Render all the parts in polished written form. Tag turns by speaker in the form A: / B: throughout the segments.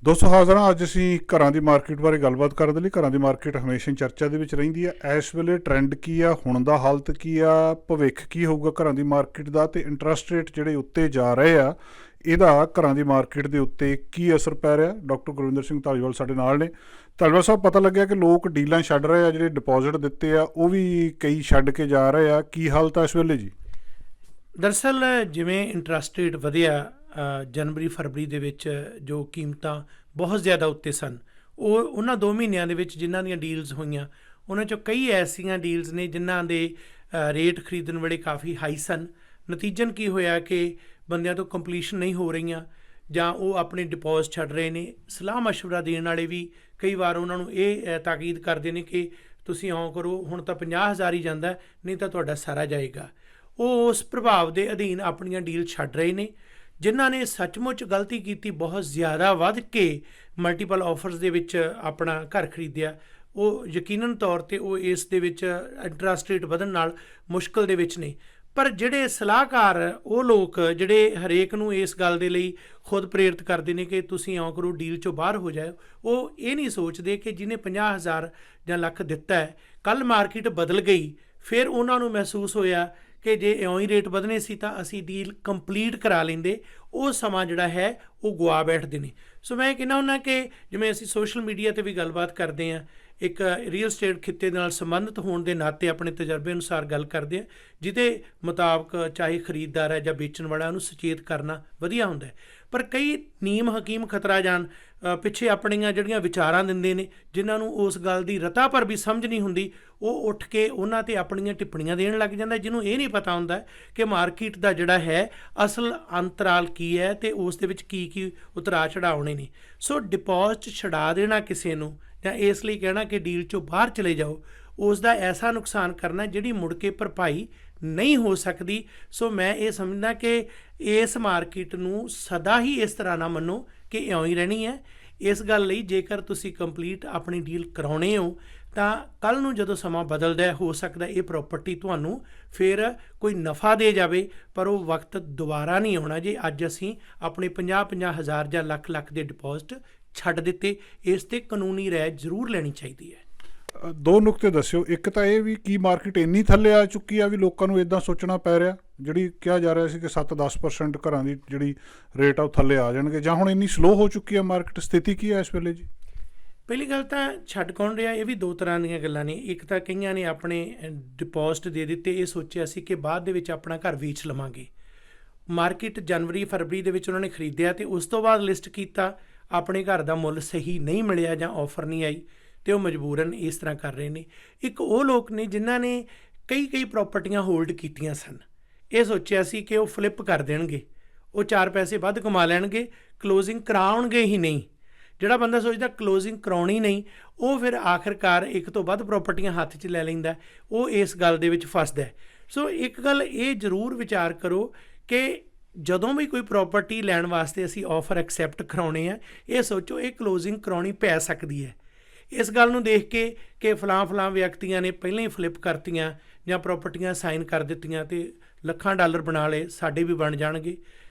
A: ਦੋਸਤੋ ਹਾਜ਼ਰ ਹਾਂ। ਅੱਜ ਅਸੀਂ ਘਰਾਂ ਦੀ ਮਾਰਕੀਟ ਬਾਰੇ ਗੱਲਬਾਤ ਕਰਨ ਦੇ ਲਈ। ਘਰਾਂ ਦੀ ਮਾਰਕੀਟ ਹਮੇਸ਼ਾ ਹੀ ਚਰਚਾ ਦੇ ਵਿੱਚ ਰਹਿੰਦੀ ਹੈ। ਇਸ ਵੇਲੇ ਟ੍ਰੈਂਡ ਕੀ ਆ, ਹੁਣ ਦਾ ਹਾਲਤ ਕੀ ਆ, ਭਵਿੱਖ ਕੀ ਹੋਊਗਾ ਘਰਾਂ ਦੀ ਮਾਰਕੀਟ ਦਾ, ਅਤੇ ਇੰਟਰਸਟ ਰੇਟ ਜਿਹੜੇ ਉੱਤੇ ਜਾ ਰਹੇ ਆ ਇਹਦਾ ਘਰਾਂ ਦੀ ਮਾਰਕੀਟ ਦੇ ਉੱਤੇ ਕੀ ਅਸਰ ਪੈ ਰਿਹਾ। ਡਾਕਟਰ ਗੁਰਵਿੰਦਰ ਸਿੰਘ ਧਾਲੀਵਾਲ ਸਾਡੇ ਨਾਲ ਨੇ। ਧਾਲੀਵਾਲ ਸਾਹਿਬ, ਪਤਾ ਲੱਗਿਆ ਕਿ ਲੋਕ ਡੀਲਾਂ ਛੱਡ ਰਹੇ ਆ, ਜਿਹੜੇ ਡਿਪੋਜ਼ਿਟ ਦਿੱਤੇ ਆ ਉਹ ਵੀ ਕਈ ਛੱਡ ਕੇ ਜਾ ਰਹੇ ਆ। ਕੀ ਹਾਲਤ ਆ ਇਸ ਵੇਲੇ ਜੀ?
B: ਦਰਅਸਲ ਜਿਵੇਂ ਇੰਟਰਸਟ ਰੇਟ ਵਧਿਆ ਜਨਵਰੀ ਫਰਵਰੀ ਦੇ ਵਿੱਚ ਜੋ ਕੀਮਤਾਂ ਬਹੁਤ ਜ਼ਿਆਦਾ ਉੱਤੇ ਸਨ, ਉਹਨਾਂ 2 ਮਹੀਨਿਆਂ ਦੇ ਵਿੱਚ ਜਿਨ੍ਹਾਂ ਦੀਆਂ ਡੀਲਸ ਹੋਈਆਂ ਉਹਨਾਂ 'ਚੋਂ ਕਈ ਐਸੀਆਂ ਡੀਲਸ ਨੇ ਜਿਨ੍ਹਾਂ ਦੇ ਰੇਟ ਖਰੀਦਣ ਵੇਲੇ ਕਾਫੀ ਹਾਈ ਸਨ। ਨਤੀਜਨ ਕੀ ਹੋਇਆ ਕਿ ਬੰਦਿਆਂ ਤੋਂ ਕੰਪਲੀਸ਼ਨ ਨਹੀਂ ਹੋ ਰਹੀਆਂ ਜਾਂ ਉਹ ਆਪਣੇ ਡਿਪੋਜ਼ਿਟ ਛੱਡ ਰਹੇ ਨੇ। ਸਲਾਹ ਮਸ਼ਵਰਾ ਦੇਣ ਵਾਲੇ ਵੀ ਕਈ ਵਾਰ ਉਹਨਾਂ ਨੂੰ ਇਹ ਤਾਕੀਦ ਕਰਦੇ ਨੇ ਕਿ ਤੁਸੀਂ ਇਉਂ ਕਰੋ, ਹੁਣ ਤਾਂ 50,000 ਹੀ ਜਾਂਦਾ, ਨਹੀਂ ਤਾਂ ਤੁਹਾਡਾ ਸਾਰਾ ਜਾਏਗਾ। ਉਹ ਉਸ ਪ੍ਰਭਾਵ ਦੇ ਅਧੀਨ ਆਪਣੀਆਂ ਡੀਲ ਛੱਡ ਰਹੇ ਨੇ। ਜਿਨ੍ਹਾਂ ਨੇ ਸੱਚਮੁੱਚ ਗਲਤੀ ਕੀਤੀ, ਬਹੁਤ ਜ਼ਿਆਦਾ ਵੱਧ ਕੇ ਮਲਟੀਪਲ ਆਫਰਸ ਦੇ ਵਿੱਚ ਆਪਣਾ ਘਰ ਖਰੀਦਿਆ, ਉਹ ਯਕੀਨਨ ਤੌਰ 'ਤੇ ਉਹ ਇਸ ਦੇ ਵਿੱਚ ਇੰਟਰਸਟ ਰੇਟ ਵਧਣ ਨਾਲ ਮੁਸ਼ਕਿਲ ਦੇ ਵਿੱਚ ਨੇ। ਪਰ ਜਿਹੜੇ ਸਲਾਹਕਾਰ, ਉਹ ਲੋਕ ਜਿਹੜੇ ਹਰੇਕ ਨੂੰ ਇਸ ਗੱਲ ਦੇ ਲਈ ਖੁਦ ਪ੍ਰੇਰਿਤ ਕਰਦੇ ਨੇ ਕਿ ਤੁਸੀਂ ਇਉਂ ਕਰੋ, ਡੀਲ 'ਚੋਂ ਬਾਹਰ ਹੋ ਜਾਓ, ਉਹ ਇਹ ਨਹੀਂ ਸੋਚਦੇ ਕਿ ਜਿਹਨੇ 50,000 ਜਾਂ ਲੱਖ ਦਿੱਤਾ ਹੈ, ਕੱਲ੍ਹ ਮਾਰਕੀਟ ਬਦਲ ਗਈ, ਫਿਰ ਉਹਨਾਂ ਨੂੰ ਮਹਿਸੂਸ ਹੋਇਆ ਕਿ ਜੇ ਇਉਂ ਹੀ ਰੇਟ ਵਧਣੇ ਸੀ ਤਾਂ ਅਸੀਂ ਡੀਲ ਕੰਪਲੀਟ ਕਰਾ ਲੈਂਦੇ। ਉਹ ਸਮਾਂ ਜਿਹੜਾ ਹੈ ਉਹ ਗੁਆ ਬੈਠਦੇ ਨੇ। ਸੋ ਮੈਂ ਕਹਿੰਦਾ ਹੁੰਦਾ ਕਿ ਜਿਵੇਂ ਅਸੀਂ ਸੋਸ਼ਲ ਮੀਡੀਆ 'ਤੇ ਵੀ ਗੱਲਬਾਤ ਕਰਦੇ ਹਾਂ, ਇੱਕ ਰੀਅਲ ਸਟੇਟ ਖਿੱਤੇ ਨਾਲ ਸੰਬੰਧਿਤ ਹੋਣ ਦੇ ਨਾਤੇ ਆਪਣੇ ਤਜਰਬੇ ਅਨੁਸਾਰ ਗੱਲ ਕਰਦੇ ਹਾਂ, ਜਿਹਦੇ ਮੁਤਾਬਕ ਚਾਹੇ ਖਰੀਦਦਾਰ ਹੈ ਜਾਂ ਵੇਚਣ ਵਾਲਾ, ਉਹਨੂੰ ਸੁਚੇਤ ਕਰਨਾ ਵਧੀਆ ਹੁੰਦਾ ਹੈ। ਪਰ ਕਈ ਨੀਮ ਹਕੀਮ ਖਤਰਾ ਜਾਣ ਪਿੱਛੇ ਆਪਣੀਆਂ ਜਿਹੜੀਆਂ ਵਿਚਾਰਾਂ ਦਿੰਦੇ ਨੇ, ਜਿਨ੍ਹਾਂ ਨੂੰ ਉਸ ਗੱਲ ਦੀ ਰਤਾ ਪਰ ਵੀ ਸਮਝ ਨਹੀਂ ਹੁੰਦੀ, ਉਹ ਉੱਠ ਕੇ ਉਹਨਾਂ 'ਤੇ ਆਪਣੀਆਂ ਟਿੱਪਣੀਆਂ ਦੇਣ ਲੱਗ ਜਾਂਦਾ, ਜਿਹਨੂੰ ਇਹ ਨਹੀਂ ਪਤਾ ਹੁੰਦਾ ਕਿ ਮਾਰਕੀਟ ਦਾ ਜਿਹੜਾ ਹੈ ਅਸਲ ਅੰਤਰਾਲ ਕੀ ਹੈ ਅਤੇ ਉਸ ਦੇ ਵਿੱਚ ਕੀ ਕੀ ਉਤਰਾਅ ਚੜ੍ਹਾਉਣੇ ਨੇ। ਸੋ ਡਿਪੋਜ਼ਿਟ ਛਡਾ ਦੇਣਾ ਕਿਸੇ ਨੂੰ ਜਾਂ ਇਸ ਲਈ ਕਹਿਣਾ ਕਿ ਡੀਲ 'ਚੋਂ ਬਾਹਰ ਚਲੇ ਜਾਓ, ਉਸ ਦਾ ਐਸਾ ਨੁਕਸਾਨ ਕਰਨਾ ਜਿਹੜੀ ਮੁੜ ਕੇ ਭਰਪਾਈ ਨਹੀਂ ਹੋ ਸਕਦੀ। ਸੋ ਮੈਂ ਇਹ ਸਮਝਦਾ ਕਿ ਇਸ ਮਾਰਕੀਟ ਨੂੰ ਸਦਾ ਹੀ ਇਸ ਤਰ੍ਹਾਂ ਨਾ ਮੰਨੋ ਕਿ ਇਉਂ ਹੀ ਰਹਿਣੀ ਹੈ। ਇਸ ਗੱਲ ਲਈ ਜੇਕਰ ਤੁਸੀਂ ਕੰਪਲੀਟ ਆਪਣੀ ਡੀਲ ਕਰਾਉਣੇ ਹੋ ਤਾਂ ਕੱਲ੍ਹ ਨੂੰ ਜਦੋਂ ਸਮਾਂ ਬਦਲਦਾ, ਹੋ ਸਕਦਾ ਇਹ ਪ੍ਰੋਪਰਟੀ ਤੁਹਾਨੂੰ ਫਿਰ ਕੋਈ ਨਫਾ ਦੇ ਜਾਵੇ, ਪਰ ਉਹ ਵਕਤ ਦੁਬਾਰਾ ਨਹੀਂ ਆਉਣਾ ਜੇ ਅੱਜ ਅਸੀਂ ਆਪਣੇ 50,000 ਜਾਂ ਲੱਖ ਦੇ ਡਿਪੋਜ਼ਿਟ ਛੱਡ ਦਿੱਤੇ। ਇਸ 'ਤੇ ਕਾਨੂੰਨੀ ਰਾਏ ਜ਼ਰੂਰ ਲੈਣੀ ਚਾਹੀਦੀ ਹੈ।
A: 2 ਨੁਕਤੇ ਦੱਸਿਓ। ਇੱਕ ਤਾਂ ਇਹ ਵੀ ਕੀ ਮਾਰਕੀਟ ਇੰਨੀ ਥੱਲੇ ਆ ਚੁੱਕੀ ਆ ਵੀ ਲੋਕਾਂ ਨੂੰ ਇੱਦਾਂ ਸੋਚਣਾ ਪੈ ਰਿਹਾ, ਜਿਹੜੀ ਕਿਹਾ ਜਾ ਰਿਹਾ ਸੀ ਕਿ 7-10% ਘਰਾਂ ਦੀ ਜਿਹੜੀ ਰੇਟ ਆ ਉਹ ਥੱਲੇ ਆ ਜਾਣਗੇ, ਜਾਂ ਹੁਣ ਇੰਨੀ ਸਲੋ ਹੋ ਚੁੱਕੀ ਆ ਮਾਰਕੀਟ? ਸਥਿਤੀ ਕੀ ਹੈ ਇਸ ਵੇਲੇ ਜੀ?
B: ਪਹਿਲੀ ਗੱਲ ਤਾਂ ਛੱਡ ਕੌਣ ਰਿਹਾ, ਇਹ ਵੀ 2 ਤਰ੍ਹਾਂ ਦੀਆਂ ਗੱਲਾਂ ਨੇ। ਇੱਕ ਤਾਂ ਕਈਆਂ ਨੇ ਆਪਣੇ ਡਿਪੋਜ਼ਿਟ ਦੇ ਦਿੱਤੇ, ਇਹ ਸੋਚਿਆ ਸੀ ਕਿ ਬਾਅਦ ਦੇ ਵਿੱਚ ਆਪਣਾ ਘਰ ਵੇਚ ਲਵਾਂਗੇ। ਮਾਰਕੀਟ ਜਨਵਰੀ ਫਰਵਰੀ ਦੇ ਵਿੱਚ ਉਹਨਾਂ ਨੇ ਖਰੀਦਿਆ ਅਤੇ ਉਸ ਤੋਂ ਬਾਅਦ ਲਿਸਟ ਕੀਤਾ, ਆਪਣੇ ਘਰ ਦਾ ਮੁੱਲ ਸਹੀ ਨਹੀਂ ਮਿਲਿਆ ਜਾਂ ਆਫਰ ਨਹੀਂ ਆਈ ਅਤੇ ਉਹ ਮਜਬੂਰਨ ਇਸ ਤਰ੍ਹਾਂ ਕਰ ਰਹੇ ਨੇ। ਇੱਕ ਉਹ ਲੋਕ ਨੇ ਜਿਨ੍ਹਾਂ ਨੇ ਕਈ ਪ੍ਰਾਪਰਟੀਆਂ ਹੋਲਡ ਕੀਤੀਆਂ ਸਨ, ਇਹ ਸੋਚਿਆ ਸੀ ਕਿ ਉਹ ਫਲਿੱਪ ਕਰ ਦੇਣਗੇ, ਉਹ 4 ਪੈਸੇ ਵੱਧ ਕਮਾ ਲੈਣਗੇ, ਕਲੋਜ਼ਿੰਗ ਕਰਾਉਣਗੇ ਹੀ ਨਹੀਂ। ਜਿਹੜਾ ਬੰਦਾ ਸੋਚਦਾ ਕਲੋਜ਼ਿੰਗ ਕਰਾਉਣੀ ਨਹੀਂ, ਉਹ ਫਿਰ ਆਖਿਰਕਾਰ ਇੱਕ ਤੋਂ ਵੱਧ ਪ੍ਰਾਪਰਟੀਆਂ ਹੱਥ 'ਚ ਲੈ ਲੈਂਦਾ, ਉਹ ਇਸ ਗੱਲ ਦੇ ਵਿੱਚ ਫਸਦਾ। ਸੋ ਇੱਕ ਗੱਲ ਇਹ ਜ਼ਰੂਰ ਵਿਚਾਰ ਕਰੋ ਕਿ ਜਦੋਂ ਵੀ ਕੋਈ ਪ੍ਰਾਪਰਟੀ ਲੈਣ ਵਾਸਤੇ ਅਸੀਂ ਆਫਰ ਐਕਸੈਪਟ ਕਰਾਉਣੇ ਆ, ਇਹ ਸੋਚੋ ਇਹ ਕਲੋਜ਼ਿੰਗ ਕਰਾਉਣੀ ਪੈ ਸਕਦੀ ਹੈ। ਇਸ ਗੱਲ ਨੂੰ ਦੇਖ ਕੇ ਕਿ ਫਲਾਂ ਵਿਅਕਤੀਆਂ ਨੇ ਪਹਿਲਾਂ ਹੀ ਫਲਿੱਪ ਕਰਤੀਆਂ ਜਾਂ ਪ੍ਰਾਪਰਟੀਆਂ ਸਾਈਨ ਕਰ ਦਿੱਤੀਆਂ ਅਤੇ ਲੱਖਾਂ ਡਾਲਰ ਬਣਾ ਲਏ, ਸਾਡੇ ਵੀ ਬਣ ਜਾਣਗੇ,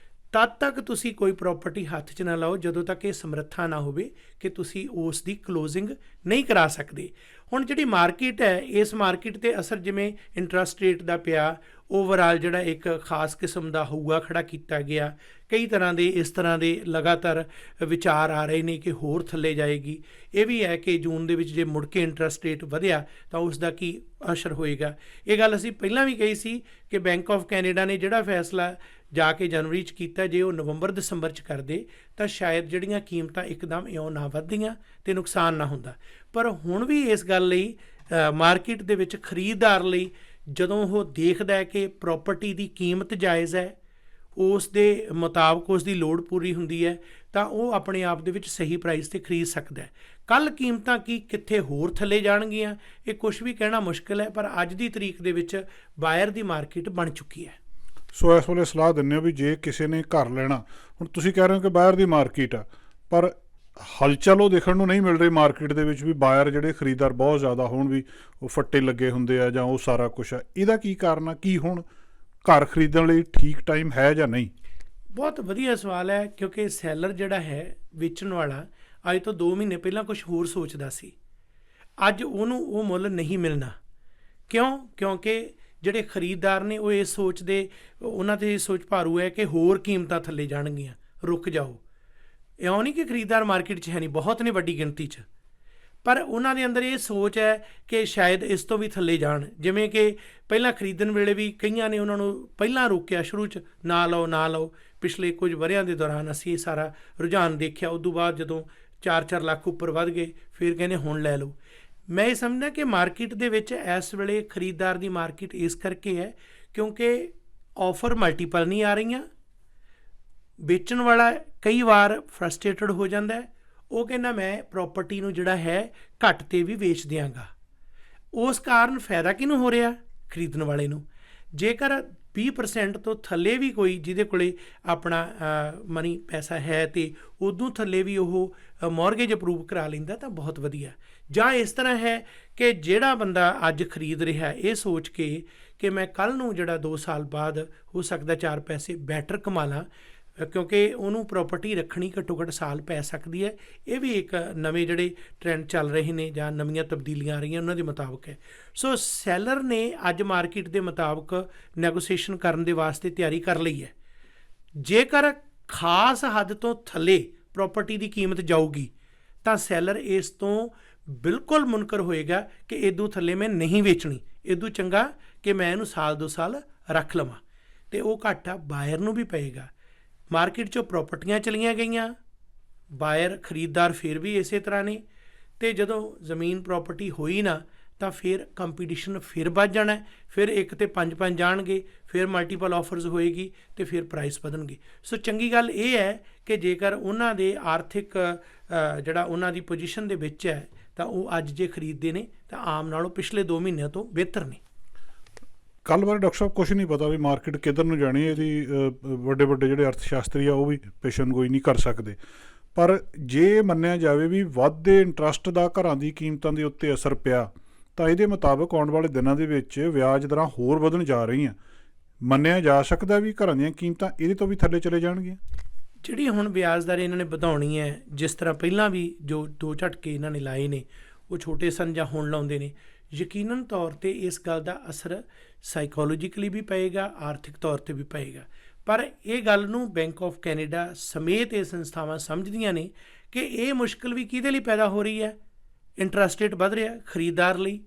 B: ਤਦ ਤੱਕ ਤੁਸੀਂ ਕੋਈ ਪ੍ਰਾਪਰਟੀ ਹੱਥ 'ਚ ਨਾ ਲਾਓ ਜਦੋਂ ਤੱਕ ਇਹ ਸਮਰੱਥਾ ਨਾ ਹੋਵੇ ਕਿ ਤੁਸੀਂ ਉਸ ਦੀ ਕਲੋਜ਼ਿੰਗ ਨਹੀਂ ਕਰਾ ਸਕਦੇ। ਹੁਣ ਜਿਹੜੀ ਮਾਰਕੀਟ ਹੈ, ਇਸ ਮਾਰਕੀਟ 'ਤੇ ਅਸਰ ਜਿਵੇਂ ਇੰਟਰਸਟ ਰੇਟ ਦਾ ਪਿਆ, ਓਵਰਆਲ ਜਿਹੜਾ ਇੱਕ ਖਾਸ ਕਿਸਮ ਦਾ ਹਊਆ ਖੜਾ ਕੀਤਾ ਗਿਆ। ਕਈ ਤਰ੍ਹਾਂ ਦੇ ਇਸ ਤਰ੍ਹਾਂ ਦੇ ਲਗਾਤਾਰ ਵਿਚਾਰ ਆ ਰਹੇ ਨੇ ਕਿ ਹੋਰ ਥੱਲੇ ਜਾਏਗੀ। ਇਹ ਵੀ ਹੈ ਕਿ ਜੂਨ ਦੇ ਵਿੱਚ ਜੇ ਮੁੜ ਕੇ ਇੰਟਰਸਟ ਰੇਟ ਵਧਿਆ ਤਾਂ ਉਸ ਦਾ ਕੀ ਅਸਰ ਹੋਏਗਾ। ਇਹ ਗੱਲ ਅਸੀਂ ਪਹਿਲਾਂ ਵੀ ਕਹੀ ਸੀ ਕਿ ਬੈਂਕ ਆਫ ਕੈਨੇਡਾ ਨੇ ਜਿਹੜਾ ਫੈਸਲਾ ਜਾ ਕੇ ਜਨਵਰੀ 'ਚ ਕੀਤਾ, ਜੇ ਉਹ ਨਵੰਬਰ ਦਸੰਬਰ 'ਚ ਕਰਦੇ ਤਾਂ ਸ਼ਾਇਦ ਜਿਹੜੀਆਂ ਕੀਮਤਾਂ ਇੱਕਦਮ ਇਉਂ ਨਾ ਵੱਧਦੀਆਂ ਅਤੇ ਨੁਕਸਾਨ ਨਾ ਹੁੰਦਾ। ਪਰ ਹੁਣ ਵੀ ਇਸ ਗੱਲ ਲਈ ਮਾਰਕੀਟ ਦੇ ਵਿੱਚ ਖਰੀਦਦਾਰ ਲਈ ਜਦੋਂ ਉਹ ਦੇਖਦਾ ਹੈ ਕਿ ਪ੍ਰਾਪਰਟੀ ਦੀ ਕੀਮਤ ਜਾਇਜ਼ ਹੈ, ਉਸ ਦੇ ਮੁਤਾਬਕ ਉਸ ਦੀ ਲੋੜ ਪੂਰੀ ਹੁੰਦੀ ਹੈ, ਤਾਂ ਉਹ ਆਪਣੇ ਆਪ ਦੇ ਵਿੱਚ ਸਹੀ ਪ੍ਰਾਈਸ 'ਤੇ ਖਰੀਦ ਸਕਦਾ। ਕੱਲ੍ਹ ਕੀਮਤਾਂ ਕਿੱਥੇ ਹੋਰ ਥੱਲੇ ਜਾਣਗੀਆਂ, ਇਹ ਕੁਛ ਵੀ ਕਹਿਣਾ ਮੁਸ਼ਕਿਲ ਹੈ, ਪਰ ਅੱਜ ਦੀ ਤਰੀਕ ਦੇ ਵਿੱਚ ਬਾਇਰ ਦੀ ਮਾਰਕੀਟ ਬਣ ਚੁੱਕੀ ਹੈ।
A: ਸੋ ਇਸ ਵੇਲੇ ਸਲਾਹ ਦਿੰਦੇ ਹੋ ਵੀ ਜੇ ਕਿਸੇ ਨੇ ਘਰ ਲੈਣਾ, ਹੁਣ ਤੁਸੀਂ ਕਹਿ ਰਹੇ ਹੋ ਕਿ ਬਾਹਰ ਦੀ ਮਾਰਕੀਟ ਆ, ਪਰ ਹਲਚਲ ਉਹ ਦੇਖਣ ਨੂੰ ਨਹੀਂ ਮਿਲ ਰਹੀ ਮਾਰਕੀਟ ਦੇ ਵਿੱਚ ਵੀ ਬਾਇਰ ਜਿਹੜੇ ਖਰੀਦਦਾਰ ਬਹੁਤ ਜ਼ਿਆਦਾ ਹੋਣ, ਵੀ ਉਹ ਫੱਟੇ ਲੱਗੇ ਹੁੰਦੇ ਆ ਜਾਂ ਉਹ ਸਾਰਾ ਕੁਛ ਆ। ਇਹਦਾ ਕੀ ਕਾਰਨ ਆ? ਕੀ ਹੁਣ ਘਰ ਖਰੀਦਣ ਲਈ ਠੀਕ ਟਾਈਮ ਹੈ ਜਾਂ ਨਹੀਂ?
B: ਬਹੁਤ ਵਧੀਆ ਸਵਾਲ ਹੈ, ਕਿਉਂਕਿ ਸੈਲਰ ਜਿਹੜਾ ਹੈ, ਵੇਚਣ ਵਾਲਾ, ਅੱਜ ਤੋਂ 2 ਮਹੀਨੇ ਪਹਿਲਾਂ ਕੁਝ ਹੋਰ ਸੋਚਦਾ ਸੀ, ਅੱਜ ਉਹਨੂੰ ਉਹ ਮੁੱਲ ਨਹੀਂ ਮਿਲਣਾ। ਕਿਉਂਕਿ ਜਿਹੜੇ ਖਰੀਦਦਾਰ ਨੇ ਉਹ ਇਸ ਸੋਚਦੇ, ਉਹਨਾਂ 'ਤੇ ਸੋਚ ਭਾਰੂ ਹੈ ਕਿ ਹੋਰ ਕੀਮਤਾਂ ਥੱਲੇ ਜਾਣਗੀਆਂ, ਰੁਕ ਜਾਓ। ਇਉਂ ਨਹੀਂ ਕਿ ਖਰੀਦਦਾਰ ਮਾਰਕੀਟ 'ਚ ਹੈ ਨਹੀਂ, ਬਹੁਤ ਨੇ ਵੱਡੀ ਗਿਣਤੀ 'ਚ, ਪਰ ਉਹਨਾਂ ਦੇ ਅੰਦਰ ਇਹ ਸੋਚ ਹੈ ਕਿ ਸ਼ਾਇਦ ਇਸ ਤੋਂ ਵੀ ਥੱਲੇ ਜਾਣ। ਜਿਵੇਂ ਕਿ ਪਹਿਲਾਂ ਖਰੀਦਣ ਵੇਲੇ ਵੀ ਕਈਆਂ ਨੇ ਉਹਨਾਂ ਨੂੰ ਪਹਿਲਾਂ ਰੋਕਿਆ, ਸ਼ੁਰੂ 'ਚ ਨਾ ਲਓ। ਪਿਛਲੇ ਕੁਝ ਵਰ੍ਹਿਆਂ ਦੇ ਦੌਰਾਨ ਅਸੀਂ ਇਹ ਸਾਰਾ ਰੁਝਾਨ ਦੇਖਿਆ। ਉਦੋਂ ਬਾਅਦ ਜਦੋਂ 4-4 ਲੱਖ ਉੱਪਰ ਵੱਧ ਗਏ, ਫਿਰ ਕਹਿੰਦੇ ਹੁਣ ਲੈ ਲਓ। ਮੈਂ ਇਹ ਸਮਝਦਾ ਕਿ ਮਾਰਕੀਟ ਦੇ ਵਿੱਚ ਇਸ ਵੇਲੇ ਖਰੀਦਦਾਰ ਦੀ ਮਾਰਕੀਟ ਇਸ ਕਰਕੇ ਹੈ ਕਿਉਂਕਿ ਆਫਰ ਮਲਟੀਪਲ ਨਹੀਂ ਆ ਰਹੀਆਂ। ਵੇਚਣ ਵਾਲਾ ਕਈ ਵਾਰ ਫਰਸਟ੍ਰੇਟਡ ਹੋ ਜਾਂਦਾ ਹੈ, ਉਹ ਕਹਿੰਦਾ ਮੈਂ ਪ੍ਰਾਪਰਟੀ ਨੂੰ ਜਿਹੜਾ ਹੈ ਘੱਟ 'ਤੇ ਵੀ ਵੇਚ ਦਿਆਂਗਾ। ਉਸ ਕਾਰਨ ਫਾਇਦਾ ਕਿਹਨੂੰ ਹੋ ਰਿਹਾ? ਖਰੀਦਣ ਵਾਲੇ ਨੂੰ। ਜੇਕਰ 20% ਤੋਂ ਥੱਲੇ ਵੀ ਕੋਈ ਜਿਹਦੇ ਕੋਲੇ ਆਪਣਾ ਮਨੀ ਪੈਸਾ ਹੈ ਅਤੇ ਉਦੋਂ ਥੱਲੇ ਵੀ ਉਹ ਮੌਰਗੇਜ ਅਪਰੂਵ ਕਰਾ ਲੈਂਦਾ ਤਾਂ ਬਹੁਤ ਵਧੀਆ। ਜਾਂ ਇਸ ਤਰ੍ਹਾਂ ਹੈ ਕਿ ਜਿਹੜਾ ਬੰਦਾ ਅੱਜ ਖਰੀਦ ਰਿਹਾ ਇਹ ਸੋਚ ਕੇ ਕਿ ਮੈਂ ਕੱਲ੍ਹ ਨੂੰ ਜਿਹੜਾ 2 ਸਾਲ ਬਾਅਦ ਹੋ ਸਕਦਾ 4 ਪੈਸੇ ਬੈਟਰ ਕਮਾ ਲਾਂ, ਕਿਉਂਕਿ ਉਹਨੂੰ ਪ੍ਰਾਪਰਟੀ ਰੱਖਣੀ ਘੱਟੋ ਘੱਟ ਸਾਲ ਪੈ ਸਕਦੀ ਹੈ। ਇਹ ਵੀ ਇੱਕ ਨਵੇਂ ਜਿਹੜੇ ਟ੍ਰੈਂਡ ਚੱਲ ਰਹੇ ਨੇ ਜਾਂ ਨਵੀਆਂ ਤਬਦੀਲੀਆਂ ਆ ਰਹੀਆਂ ਉਹਨਾਂ ਦੇ ਮੁਤਾਬਕ ਹੈ। ਸੋ ਸੈਲਰ ਨੇ ਅੱਜ ਮਾਰਕੀਟ ਦੇ ਮੁਤਾਬਕ ਨੈਗੋਸੀਏਸ਼ਨ ਕਰਨ ਦੇ ਵਾਸਤੇ ਤਿਆਰੀ ਕਰ ਲਈ ਹੈ। ਜੇਕਰ ਖਾਸ ਹੱਦ ਤੋਂ ਥੱਲੇ ਪ੍ਰਾਪਰਟੀ ਦੀ ਕੀਮਤ ਜਾਊਗੀ ਤਾਂ ਸੈਲਰ ਇਸ ਤੋਂ ਬਿਲਕੁਲ ਮੁਨਕਰ ਹੋਏਗਾ ਕਿ ਇਦੋਂ ਥੱਲੇ ਮੈਂ ਨਹੀਂ ਵੇਚਣੀ, ਇਦੋਂ ਚੰਗਾ ਕਿ ਮੈਂ ਇਹਨੂੰ ਸਾਲ 2 ਸਾਲ ਰੱਖ ਲਵਾਂ, ਅਤੇ ਉਹ ਘਾਟਾ ਬਾਇਰ ਨੂੰ ਵੀ ਪਏਗਾ। ਮਾਰਕੀਟ 'ਚੋਂ ਪ੍ਰਾਪਰਟੀਆਂ ਚਲੀਆਂ ਗਈਆਂ, ਬਾਇਰ ਖਰੀਦਦਾਰ ਫਿਰ ਵੀ ਇਸੇ ਤਰ੍ਹਾਂ ਨੇ, ਅਤੇ ਜਦੋਂ ਜ਼ਮੀਨ ਪ੍ਰਾਪਰਟੀ ਹੋਈ ਨਾ ਤਾਂ ਫਿਰ ਕੰਪੀਟੀਸ਼ਨ ਫਿਰ ਵੱਧ ਜਾਣਾ, ਫਿਰ 1 ਤੇ 5 ਜਾਣਗੇ, ਫਿਰ ਮਲਟੀਪਲ ਆਫਰਸ ਹੋਏਗੀ ਅਤੇ ਫਿਰ ਪ੍ਰਾਈਸ ਵਧਣਗੇ। ਸੋ ਚੰਗੀ ਗੱਲ ਇਹ ਹੈ ਕਿ ਜੇਕਰ ਉਹਨਾਂ ਦੇ ਆਰਥਿਕ ਜਿਹੜਾ ਉਹਨਾਂ ਦੀ ਪੋਜੀਸ਼ਨ ਦੇ ਵਿੱਚ ਹੈ ਤਾਂ ਉਹ ਅੱਜ ਜੇ ਖਰੀਦਦੇ ਨੇ ਤਾਂ ਆਮ ਨਾਲੋਂ ਪਿਛਲੇ 2 ਮਹੀਨਿਆਂ ਤੋਂ ਬਿਹਤਰ ਨੇ।
A: ਕੱਲ੍ਹ ਬਾਰੇ ਡਾਕਟਰ ਸਾਹਿਬ ਕੁਛ ਨਹੀਂ ਪਤਾ ਵੀ ਮਾਰਕੀਟ ਕਿੱਧਰ ਨੂੰ ਜਾਣੀ। ਇਹਦੀ ਵੱਡੇ ਜਿਹੜੇ ਅਰਥ ਸ਼ਾਸਤਰੀ ਆ ਉਹ ਵੀ ਪੇਸ਼ਨਗੋਈ ਨਹੀਂ ਕਰ ਸਕਦੇ। ਪਰ ਜੇ ਮੰਨਿਆ ਜਾਵੇ ਵੀ ਵੱਧਦੇ ਇੰਟਰਸਟ ਦਾ ਘਰਾਂ ਦੀ ਕੀਮਤਾਂ ਦੇ ਉੱਤੇ ਅਸਰ ਪਿਆ ਤਾਂ ਇਹਦੇ ਮੁਤਾਬਕ ਆਉਣ ਵਾਲੇ ਦਿਨਾਂ ਦੇ ਵਿੱਚ ਵਿਆਜ ਦਰਾਂ ਹੋਰ ਵਧਣ ਜਾ ਰਹੀਆਂ। ਮੰਨਿਆ ਜਾ ਸਕਦਾ ਵੀ ਘਰਾਂ ਦੀਆਂ ਕੀਮਤਾਂ ਇਹਦੇ ਤੋਂ ਵੀ ਥੱਲੇ ਚਲੇ ਜਾਣਗੀਆਂ।
B: ਜਿਹੜੀ ਹੁਣ ਵਿਆਜ ਦਰ ਇਹਨਾਂ ਨੇ ਵਧਾਉਣੀ ਹੈ, ਜਿਸ ਤਰ੍ਹਾਂ ਪਹਿਲਾਂ ਵੀ ਜੋ 2 ਝਟਕੇ ਇਹਨਾਂ ਨੇ ਲਾਏ ਨੇ ਉਹ ਛੋਟੇ ਸਨ ਜਾਂ ਹੁਣ ਲਾਉਂਦੇ ਨੇ, ਯਕੀਨਨ ਤੌਰ 'ਤੇ ਇਸ ਗੱਲ ਦਾ ਅਸਰ ਸਾਈਕੋਲੋਜੀਕਲੀ ਵੀ ਪਏਗਾ, ਆਰਥਿਕ ਤੌਰ 'ਤੇ ਵੀ ਪਏਗਾ। ਪਰ ਇਹ ਗੱਲ ਨੂੰ ਬੈਂਕ ਆਫ ਕੈਨੇਡਾ ਸਮੇਤ ਇਹ ਸੰਸਥਾਵਾਂ ਸਮਝਦੀਆਂ ਨੇ ਕਿ ਇਹ ਮੁਸ਼ਕਿਲ ਵੀ ਕਿਹਦੇ ਲਈ ਪੈਦਾ ਹੋ ਰਹੀ ਹੈ? ਇੰਟਰਸਟ ਰੇਟ ਵੱਧ ਰਿਹਾ ਖਰੀਦਦਾਰ ਲਈ।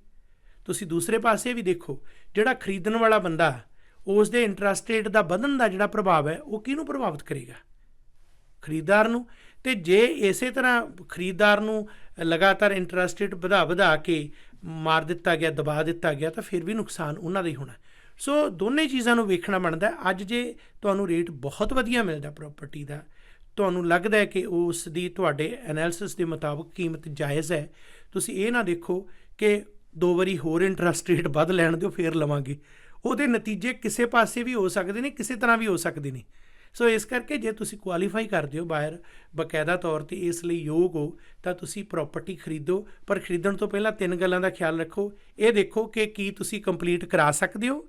B: ਤੁਸੀਂ ਦੂਸਰੇ ਪਾਸੇ ਵੀ ਦੇਖੋ, ਜਿਹੜਾ ਖਰੀਦਣ ਵਾਲਾ ਬੰਦਾ ਉਸ ਦੇ ਇੰਟਰਸਟ ਰੇਟ ਦਾ ਵਧਣ ਦਾ ਜਿਹੜਾ ਪ੍ਰਭਾਵ ਹੈ ਉਹ ਕਿਹਨੂੰ ਪ੍ਰਭਾਵਿਤ ਕਰੇਗਾ? ਖਰੀਦਦਾਰ ਨੂੰ। ਅਤੇ ਜੇ ਇਸੇ ਤਰ੍ਹਾਂ ਖਰੀਦਦਾਰ ਨੂੰ ਲਗਾਤਾਰ ਇੰਟਰਸਟ ਰੇਟ ਵਧਾ ਕੇ ਮਾਰ ਦਿੱਤਾ ਗਿਆ, ਦਬਾ ਦਿੱਤਾ ਗਿਆ, ਤਾਂ ਫਿਰ ਵੀ ਨੁਕਸਾਨ ਉਹਨਾਂ ਦਾ ਹੀ ਹੋਣਾ। ਸੋ ਦੋਨੇ ਚੀਜ਼ਾਂ ਨੂੰ ਵੇਖਣਾ ਬਣਦਾ। ਅੱਜ ਜੇ ਤੁਹਾਨੂੰ ਰੇਟ ਬਹੁਤ ਵਧੀਆ ਮਿਲਦਾ ਪ੍ਰਾਪਰਟੀ ਦਾ, ਤੁਹਾਨੂੰ ਲੱਗਦਾ ਹੈ ਕਿ ਉਸ ਦੀ ਤੁਹਾਡੇ ਐਨਾਲਿਸਿਸ ਦੇ ਮੁਤਾਬਕ ਕੀਮਤ ਜਾਇਜ਼ ਹੈ, ਤੁਸੀਂ ਇਹ ਨਾ ਦੇਖੋ ਕਿ 2 ਵਾਰੀ ਹੋਰ ਇੰਟਰਸਟ ਰੇਟ ਵੱਧ ਲੈਣ ਦਿਓ ਫਿਰ ਲਵਾਂਗੇ। ਉਹਦੇ ਨਤੀਜੇ ਕਿਸੇ ਪਾਸੇ ਵੀ ਹੋ ਸਕਦੇ ਨੇ, ਕਿਸੇ ਤਰ੍ਹਾਂ ਵੀ ਹੋ ਸਕਦੇ ਨੇ। ਸੋ ਇਸ ਕਰਕੇ ਜੇ ਤੁਸੀਂ ਕੁਆਲੀਫਾਈ ਕਰਦੇ ਹੋ ਬਾਇਰ ਬਾਕਾਇਦਾ ਤੌਰ 'ਤੇ ਇਸ ਲਈ ਯੋਗ ਹੋ ਤਾਂ ਤੁਸੀਂ ਪ੍ਰਾਪਰਟੀ ਖਰੀਦੋ। ਪਰ ਖਰੀਦਣ ਤੋਂ ਪਹਿਲਾਂ 3 ਗੱਲਾਂ ਦਾ ਖਿਆਲ ਰੱਖੋ। ਇਹ ਦੇਖੋ ਕਿ ਕੀ ਤੁਸੀਂ ਕੰਪਲੀਟ ਕਰਾ ਸਕਦੇ ਹੋ,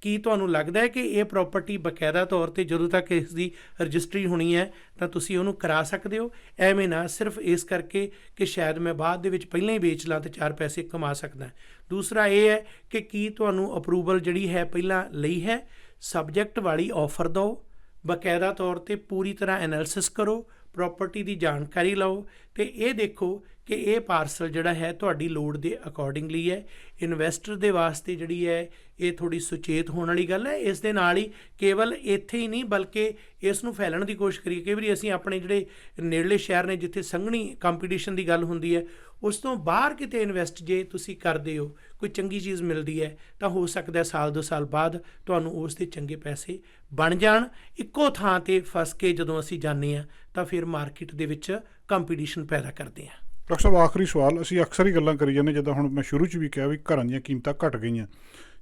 B: ਕੀ ਤੁਹਾਨੂੰ ਲੱਗਦਾ ਹੈ ਕਿ ਇਹ ਪ੍ਰਾਪਰਟੀ ਬਾਕਾਇਦਾ ਤੌਰ 'ਤੇ ਜਦੋਂ ਤੱਕ ਇਸ ਦੀ ਰਜਿਸਟਰੀ ਹੋਣੀ ਹੈ ਤਾਂ ਤੁਸੀਂ ਉਹਨੂੰ ਕਰਾ ਸਕਦੇ ਹੋ। ਐਵੇਂ ਨਾ ਸਿਰਫ ਇਸ ਕਰਕੇ ਕਿ ਸ਼ਾਇਦ ਮੈਂ ਬਾਅਦ ਦੇ ਵਿੱਚ ਪਹਿਲਾਂ ਹੀ ਵੇਚ ਲਾਂ ਅਤੇ 4 ਪੈਸੇ ਕਮਾ ਸਕਦਾ। ਦੂਸਰਾ ਇਹ ਹੈ ਕਿ ਕੀ ਤੁਹਾਨੂੰ ਅਪਰੂਵਲ ਜਿਹੜੀ ਹੈ ਪਹਿਲਾਂ ਲਈ ਹੈ, ਸਬਜੈਕਟ ਵਾਲੀ ਆਫਰ ਦਿਓ, ਬਾਕਾਇਦਾ ਤੌਰ 'ਤੇ ਪੂਰੀ ਤਰ੍ਹਾਂ ਐਨਾਲਿਸਿਸ ਕਰੋ, ਪ੍ਰਾਪਰਟੀ ਦੀ ਜਾਣਕਾਰੀ ਲਓ ਅਤੇ ਇਹ ਦੇਖੋ ਕਿ ਇਹ ਪਾਰਸਲ ਜਿਹੜਾ ਹੈ ਤੁਹਾਡੀ ਲੋੜ ਦੇ ਅਕੋਰਡਿੰਗਲੀ ਹੈ। ਇਨਵੈਸਟਰ ਦੇ ਵਾਸਤੇ ਜਿਹੜੀ ਹੈ ਇਹ ਥੋੜ੍ਹੀ ਸੁਚੇਤ ਹੋਣ ਵਾਲੀ ਗੱਲ ਹੈ। ਇਸ ਦੇ ਨਾਲ ਹੀ ਕੇਵਲ ਇੱਥੇ ਹੀ ਨਹੀਂ ਬਲਕਿ ਇਸ ਨੂੰ ਫੈਲਣ ਦੀ ਕੋਸ਼ਿਸ਼ ਕਰੀਏ। ਕਈ ਵਾਰੀ ਅਸੀਂ ਆਪਣੇ ਜਿਹੜੇ ਨੇੜਲੇ ਸ਼ਹਿਰ ਨੇ ਜਿੱਥੇ ਸੰਘਣੀ ਕੰਪੀਟੀਸ਼ਨ ਦੀ ਗੱਲ ਹੁੰਦੀ ਹੈ, ਉਸ ਤੋਂ ਬਾਹਰ ਕਿਤੇ ਇਨਵੈਸਟ ਜੇ ਤੁਸੀਂ ਕਰਦੇ ਹੋ, ਕੋਈ ਚੰਗੀ ਚੀਜ਼ ਮਿਲਦੀ ਹੈ ਤਾਂ ਹੋ ਸਕਦਾ ਸਾਲ 2 ਸਾਲ ਬਾਅਦ ਤੁਹਾਨੂੰ ਉਸ ਦੇ ਚੰਗੇ ਪੈਸੇ ਬਣ ਜਾਣ। ਇੱਕੋ ਥਾਂ 'ਤੇ ਫਸ ਕੇ ਜਦੋਂ ਅਸੀਂ ਜਾਂਦੇ ਹਾਂ ਤਾਂ ਫਿਰ ਮਾਰਕੀਟ ਦੇ ਵਿੱਚ ਕੰਪੀਟੀਸ਼ਨ ਪੈਦਾ ਕਰਦੇ ਹਾਂ।
A: ਡਾਕਟਰ ਸਾਹਿਬ ਆਖਰੀ ਸਵਾਲ, ਅਸੀਂ ਅਕਸਰ ਹੀ ਗੱਲਾਂ ਕਰੀ ਜਾਂਦੇ, ਜਿੱਦਾਂ ਹੁਣ ਮੈਂ ਸ਼ੁਰੂ 'ਚ ਵੀ ਕਿਹਾ ਵੀ ਘਰਾਂ ਦੀਆਂ ਕੀਮਤਾਂ ਘਟ ਗਈਆਂ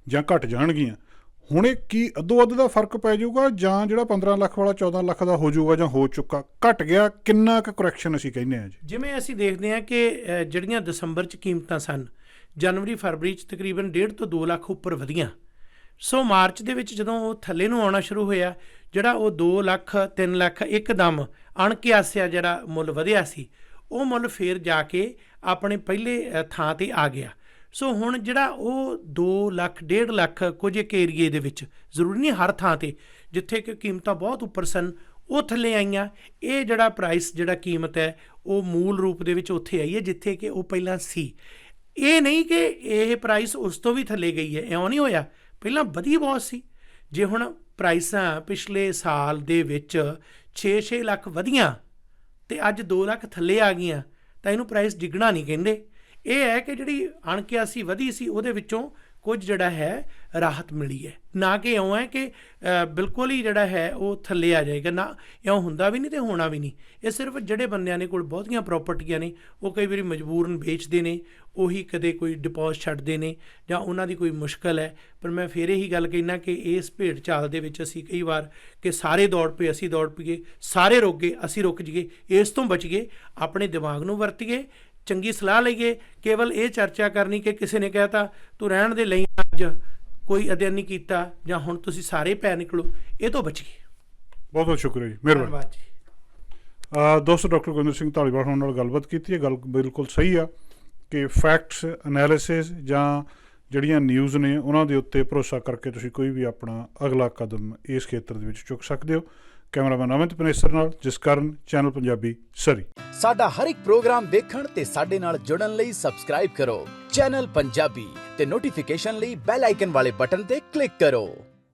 A: ਜਾਂ ਘਟ ਜਾਣਗੀਆਂ। ਹੁਣ ਇਹ ਕੀ ਅੱਧੋ ਅੱਧ ਦਾ ਫਰਕ ਪੈ ਜਾਊਗਾ ਜਾਂ ਜਿਹੜਾ 15 ਲੱਖ ਵਾਲਾ 14 ਲੱਖ ਦਾ ਹੋ ਜਾਊਗਾ ਜਾਂ ਹੋ ਚੁੱਕਾ ਘਟ ਗਿਆ? ਕਿੰਨਾ ਕੁ ਕਰੈਕਸ਼ਨ ਅਸੀਂ ਕਹਿੰਦੇ ਹਾਂ ਜੀ? ਜਿਵੇਂ
B: ਅਸੀਂ ਦੇਖਦੇ ਹਾਂ ਕਿ ਜਿਹੜੀਆਂ ਦਸੰਬਰ 'ਚ ਕੀਮਤਾਂ ਸਨ, ਜਨਵਰੀ ਫਰਵਰੀ 'ਚ ਤਕਰੀਬਨ 1.5 ਤੋਂ 2 ਲੱਖ ਉੱਪਰ ਵਧੀਆਂ। ਸੋ ਮਾਰਚ ਦੇ ਵਿੱਚ ਜਦੋਂ ਉਹ ਥੱਲੇ ਨੂੰ ਆਉਣਾ ਸ਼ੁਰੂ ਹੋਇਆ, ਜਿਹੜਾ ਉਹ 2 ਲੱਖ 3 ਲੱਖ ਇੱਕਦਮ ਅਣਕਿਆਸਿਆ ਜਿਹੜਾ ਮੁੱਲ ਵਧਿਆ ਸੀ, ਉਹ ਮੁੱਲ ਫੇਰ ਜਾ ਕੇ ਆਪਣੇ ਪਹਿਲੇ ਥਾਂ ਤੇ ਆ ਗਿਆ। ਸੋ ਹੁਣ ਜਿਹੜਾ ਉਹ 2 ਲੱਖ 1.5 ਲੱਖ ਕੁਝ ਇੱਕ ਏਰੀਏ ਦੇ ਵਿੱਚ, ਜ਼ਰੂਰੀ ਨਹੀਂ ਹਰ ਥਾਂ ਤੇ, ਜਿੱਥੇ ਕਿ ਕੀਮਤਾਂ ਬਹੁਤ ਉੱਪਰ ਸਨ ਉਹ ਥੱਲੇ ਆਈਆਂ। ਇਹ ਜਿਹੜਾ ਪ੍ਰਾਈਸ, ਜਿਹੜਾ ਕੀਮਤ ਹੈ, ਉਹ ਮੂਲ ਰੂਪ ਦੇ ਵਿੱਚ ਉੱਥੇ ਆਈ ਹੈ ਜਿੱਥੇ ਕਿ ਉਹ ਪਹਿਲਾਂ ਸੀ। ਇਹ ਨਹੀਂ ਕਿ ਇਹ ਪ੍ਰਾਈਸ ਉਸ ਤੋਂ ਵੀ ਥੱਲੇ ਗਈ ਹੈ, ਇਉਂ ਨਹੀਂ ਹੋਇਆ, ਪਹਿਲਾਂ ਵਧੀ ਬਹੁਤ ਸੀ। ਜੇ ਹੁਣ ਪ੍ਰਾਈਸਾਂ ਪਿਛਲੇ ਸਾਲ ਦੇ ਵਿੱਚ 6-6 ਲੱਖ ਵਧੀਆਂ ਤੇ ਅੱਜ 2 ਲੱਖ ਥੱਲੇ ਆ ਗਈਆਂ ਤਾਂ ਇਹਨੂੰ ਪ੍ਰਾਈਸ ਡਿੱਗਣਾ ਨਹੀਂ ਕਹਿੰਦੇ। ਇਹ ਹੈ ਕਿ ਜਿਹੜੀ ਅਣਕਿਆਸੀ ਵਧੀ ਸੀ ਉਹਦੇ ਵਿੱਚੋਂ ਕੁਝ ਜਿਹੜਾ ਹੈ ਰਾਹਤ ਮਿਲੀ ਹੈ, ਨਾ ਕਿ ਇਉਂ ਹੈ ਕਿ ਬਿਲਕੁਲ ਹੀ ਜਿਹੜਾ ਹੈ ਉਹ ਥੱਲੇ ਆ ਜਾਏਗਾ। ਨਾ, ਇਉਂ ਹੁੰਦਾ ਵੀ ਨਹੀਂ ਤੇ ਹੋਣਾ ਵੀ ਨਹੀਂ। ਇਹ ਸਿਰਫ ਜਿਹੜੇ ਬੰਦਿਆਂ ਨੇ ਕੋਲ ਬਹੁਤੀਆਂ ਪ੍ਰਾਪਰਟੀਆਂ ਨੇ, ਉਹ ਕਈ ਵਾਰੀ ਮਜਬੂਰਨ ਵੇਚਦੇ ਨੇ, ਉਹੀ ਕਦੇ ਕੋਈ ਡਿਪੋਜ਼ਿਟ ਛੱਡਦੇ ਨੇ ਜਾਂ ਉਹਨਾਂ ਦੀ ਕੋਈ ਮੁਸ਼ਕਲ ਹੈ। ਪਰ ਮੈਂ ਫਿਰ ਇਹੀ ਗੱਲ ਕਹਿਣਾ ਕਿ ਇਸ ਭੇਡ ਚਾਲ ਦੇ ਵਿੱਚ ਅਸੀਂ ਕਈ ਵਾਰ ਕਿ ਸਾਰੇ ਦੌੜ ਪਏ, ਅਸੀਂ ਦੌੜ ਪਈਏ, ਸਾਰੇ ਰੁਕ ਗਏ, ਅਸੀਂ ਰੁਕ ਜਾਈਏ, ਇਸ ਤੋਂ ਬਚੀਏ, ਆਪਣੇ ਦਿਮਾਗ ਨੂੰ ਵਰਤੀਏ, ਚੰਗੀ ਸਲਾਹ ਲਈਏ। ਕੇਵਲ ਇਹ ਚਰਚਾ ਕਰਨੀ ਕਿ ਕਿਸੇ ਨੇ ਕਹਿਤਾ ਤੂੰ ਰਹਿਣ ਦੇ ਲਈ ਅੱਜ ਕੋਈ ਅਧਿਐਨ ਨਹੀਂ ਕੀਤਾ ਜਾਂ ਹੁਣ ਤੁਸੀਂ ਸਾਰੇ ਪੈ ਨਿਕਲੋ, ਇਹ ਤੋਂ ਬਚੀਏ।
A: ਬਹੁਤ ਬਹੁਤ ਸ਼ੁਕਰੀਆ ਜੀ, ਮਿਹਰਬਾਨੀ।
B: ਧੰਨਵਾਦ ਜੀ।
A: ਦੋਸਤੋ, ਡਾਕਟਰ ਗੁਰਿੰਦਰ ਸਿੰਘ ਧਾਲੀਵਾਲ ਹੋਣ ਨਾਲ ਗੱਲਬਾਤ ਕੀਤੀ ਹੈ। ਗੱਲ ਬਿਲਕੁਲ ਸਹੀ ਆ ਕਿ ਫੈਕਟਸ ਐਨਾਲਿਸਿਸ ਜਾਂ ਜਿਹੜੀਆਂ ਨਿਊਜ਼ ਨੇ ਉਹਨਾਂ ਦੇ ਉੱਤੇ ਭਰੋਸਾ ਕਰਕੇ ਤੁਸੀਂ ਕੋਈ ਵੀ ਆਪਣਾ ਅਗਲਾ ਕਦਮ ਇਸ ਖੇਤਰ ਦੇ ਵਿੱਚ ਚੁੱਕ ਸਕਦੇ ਹੋ। ਕੈਮਰਾਮੈਨ ਅਮਿਤ ਪਨੇਸਰ ਨਾਲ, ਜਿਸ ਕਾਰਨ ਚੈਨਲ ਪੰਜਾਬੀ ਸਰੀ।
C: ਸਾਡਾ ਹਰ ਇੱਕ ਪ੍ਰੋਗਰਾਮ ਦੇਖਣ ਤੇ ਸਾਡੇ ਨਾਲ ਜੁੜਨ ਲਈ ਸਬਸਕ੍ਰਾਈਬ ਕਰੋ ਚੈਨਲ ਪੰਜਾਬੀ ਤੇ ਨੋਟੀਫਿਕੇਸ਼ਨ ਲਈ ਬੈਲ ਆਈਕਨ ਵਾਲੇ ਬਟਨ ਤੇ ਕਲਿੱਕ ਕਰੋ।